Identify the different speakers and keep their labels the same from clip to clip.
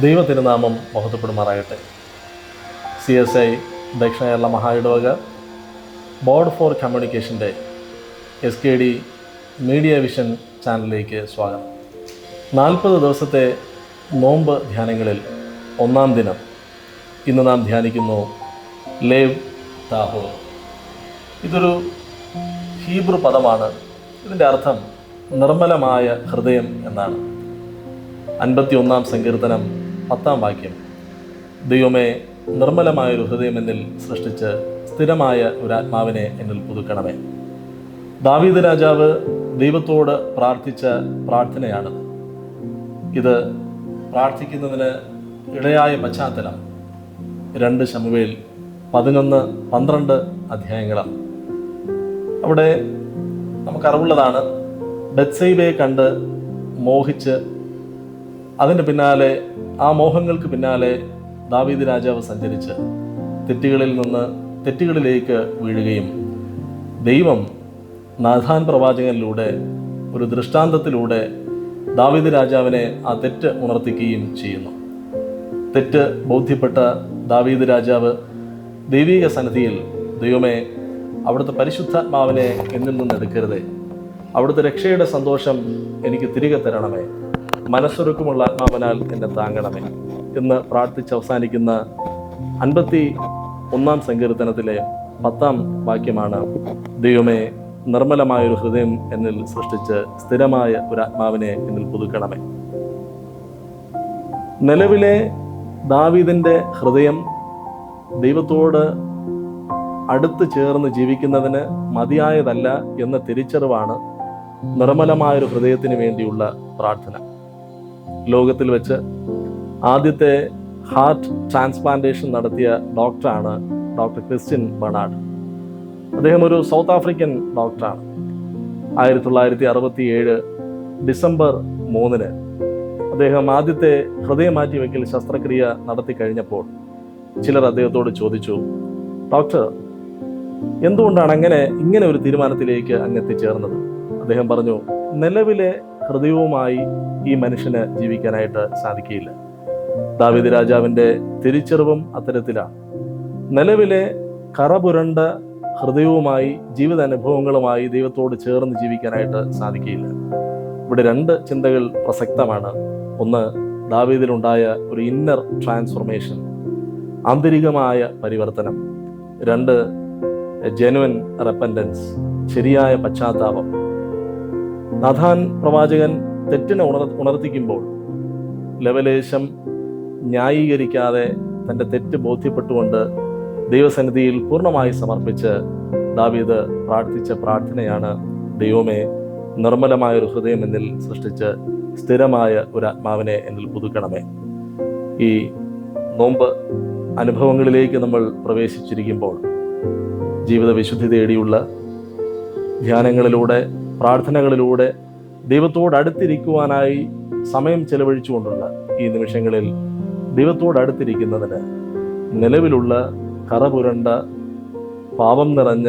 Speaker 1: ദൈവ തിരുനാമം മഹത്വപ്പെടുമാറാകട്ടെ. CSI ദക്ഷിണ കേരള മഹായിടവക ബോർഡ് ഫോർ കമ്മ്യൂണിക്കേഷൻ്റെ SKD മീഡിയ വിഷൻ ചാനലിലേക്ക് സ്വാഗതം. 40 ദിവസത്തെ നോമ്പ് ധ്യാനങ്ങളിൽ ഒന്നാം ദിനം ഇന്ന് നാം ധ്യാനിക്കുന്നു ലേവ് താഹോർ. ഇതൊരു ഹീബ്രു പദമാണ്. ഇതിൻ്റെ അർത്ഥം നിർമ്മലമായ ഹൃദയം എന്നാണ്. 51 സങ്കീർത്തനം 10 വാക്യം, ദൈവമേ നിർമ്മലമായൊരു ഹൃദയം എന്നിൽ സൃഷ്ടിച്ച് സ്ഥിരമായ ഒരു ആത്മാവിനെ എന്നിൽ പുതുക്കണമേ. ദാവീദ് രാജാവ് ദൈവത്തോട് പ്രാർത്ഥിച്ച പ്രാർത്ഥനയാണ്. ഇത് പ്രാർത്ഥിക്കുന്നതിന് ഇടയായ പശ്ചാത്തലം 2 ശമൂവേൽ 11-12 അധ്യായങ്ങളാണ്. അവിടെ നമുക്കറിവുള്ളതാണ്, ബത്സേബയെ കണ്ട് മോഹിച്ച് അതിന് പിന്നാലെ, ആ മോഹങ്ങൾക്ക് പിന്നാലെ ദാവീദ് രാജാവ് സഞ്ചരിച്ച് തെറ്റുകളിൽ നിന്ന് തെറ്റുകളിലേക്ക് വീഴുകയും ദൈവം നാഥാൻ പ്രവാചകനിലൂടെ ഒരു ദൃഷ്ടാന്തത്തിലൂടെ ദാവീദ് രാജാവിനെ ആ തെറ്റ് ഉണർത്തിക്കുകയും ചെയ്യുന്നു. തെറ്റ് ബോധ്യപ്പെട്ട ദാവീദ് രാജാവ് ദൈവിക സന്നിധിയിൽ, ദൈവമേ അവിടുത്തെ പരിശുദ്ധാത്മാവിനെ എന്നിൽ നിന്ന് എടുക്കരുതേ, അവിടുത്തെ രക്ഷയുടെ സന്തോഷം എനിക്ക് തിരികെ തരണമേ, മനസ്സൊരുക്കമുള്ള ആത്മാവിനാൽ എന്നെ താങ്ങണമേ എന്ന് പ്രാർത്ഥിച്ച് അവസാനിക്കുന്ന 51 സങ്കീർത്തനത്തിലെ 10 വാക്യമാണ്, ദൈവമേ നിർമ്മലമായൊരു ഹൃദയം എന്നിൽ സൃഷ്ടിച്ച് സ്ഥിരമായ ഒരു ആത്മാവിനെ എന്നിൽ പുതുക്കണമേ. നിലവിലെ ദാവീദിൻ്റെ ഹൃദയം ദൈവത്തോട് അടുത്ത് ചേർന്ന് ജീവിക്കുന്നതിന് മതിയായതല്ല എന്ന തിരിച്ചറിവാണ് നിർമ്മലമായൊരു ഹൃദയത്തിന് വേണ്ടിയുള്ള പ്രാർത്ഥന. ലോകത്തിൽ വെച്ച് ആദ്യത്തെ ഹാർട്ട് ട്രാൻസ്പ്ലാന്റേഷൻ നടത്തിയ ഡോക്ടറാണ് ഡോക്ടർ ക്രിസ്ത്യൻ ബെർണാഡ്. അദ്ദേഹം ഒരു സൗത്ത് ആഫ്രിക്കൻ ഡോക്ടറാണ്. 1967 ഡിസംബർ 3 അദ്ദേഹം ആദ്യത്തെ ഹൃദയം മാറ്റിവെക്കൽ ശസ്ത്രക്രിയ നടത്തി കഴിഞ്ഞപ്പോൾ ചിലർ അദ്ദേഹത്തോട് ചോദിച്ചു, ഡോക്ടർ എന്തുകൊണ്ടാണ് ഇങ്ങനെ ഒരു തീരുമാനത്തിലേക്ക് അങ്ങ് എത്തിച്ചേർന്നത്? അദ്ദേഹം പറഞ്ഞു, നിലവിലെ ഹൃദയവുമായി ഈ മനുഷ്യന് ജീവിക്കാനായിട്ട് സാധിക്കില്ല. ദാവീദ് രാജാവിൻ്റെ തിരിച്ചറിവും അത്തരത്തിലാണ്. നിലവിലെ കറപുരണ്ട ഹൃദയവുമായി, ജീവിതാനുഭവങ്ങളുമായി ദൈവത്തോട് ചേർന്ന് ജീവിക്കാനായിട്ട് സാധിക്കില്ല. ഇവിടെ 2 ചിന്തകൾ പ്രസക്തമാണ്. ഒന്ന്, ദാവീദിലുണ്ടായ ഒരു ഇന്നർ ട്രാൻസ്ഫോർമേഷൻ, ആന്തരികമായ പരിവർത്തനം. 2, ജെനുവൻ റെപ്പൻറ്റൻസ്, ശരിയായ പശ്ചാത്താപം. നാഥാൻ പ്രവാചകൻ തെറ്റിനെ ഉണർത്തിക്കുമ്പോൾ ലവലേശം ന്യായീകരിക്കാതെ തൻ്റെ തെറ്റ് ബോധ്യപ്പെട്ടുകൊണ്ട് ദൈവസന്നിധിയിൽ പൂർണ്ണമായി സമർപ്പിച്ച് ദാവീദ് പ്രാർത്ഥിച്ച പ്രാർത്ഥനയാണ്, ദൈവമേ നിർമ്മലമായൊരു ഹൃദയം എന്നിൽ സൃഷ്ടിച്ച് സ്ഥിരമായ ഒരു ആത്മാവിനെ എന്നിൽ പുതുക്കണമേ. ഈ നോമ്പ് അനുഭവങ്ങളിലേക്ക് നമ്മൾ പ്രവേശിച്ചിരിക്കുമ്പോൾ ജീവിത വിശുദ്ധി തേടിയുള്ള ധ്യാനങ്ങളിലൂടെ, പ്രാർത്ഥനകളിലൂടെ ദൈവത്തോട് അടുത്തിരിക്കുവാനായി സമയം ചെലവഴിച്ചുകൊണ്ടുള്ള ഈ നിമിഷങ്ങളിൽ ദൈവത്തോട് അടുത്തിരിക്കുന്നതിന് നിലവിലുള്ള കറപുരണ്ട, പാപം നിറഞ്ഞ,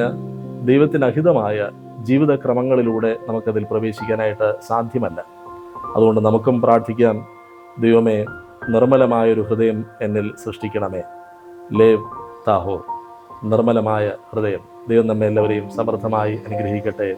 Speaker 1: ദൈവത്തിന് അഹിതമായ ജീവിതക്രമങ്ങളിലൂടെ നമുക്കതിൽ പ്രവേശിക്കാനായിട്ട് സാധ്യമല്ല. അതുകൊണ്ട് നമുക്കും പ്രാർത്ഥിക്കാം, ദൈവമേ നിർമ്മലമായൊരു ഹൃദയം എന്നിൽ സൃഷ്ടിക്കണമേ. ലേവ് താഹോർ, നിർമ്മലമായ ഹൃദയം. ദൈവം നമ്മെ എല്ലാവരെയും സമൃദ്ധമായി അനുഗ്രഹിക്കട്ടെ.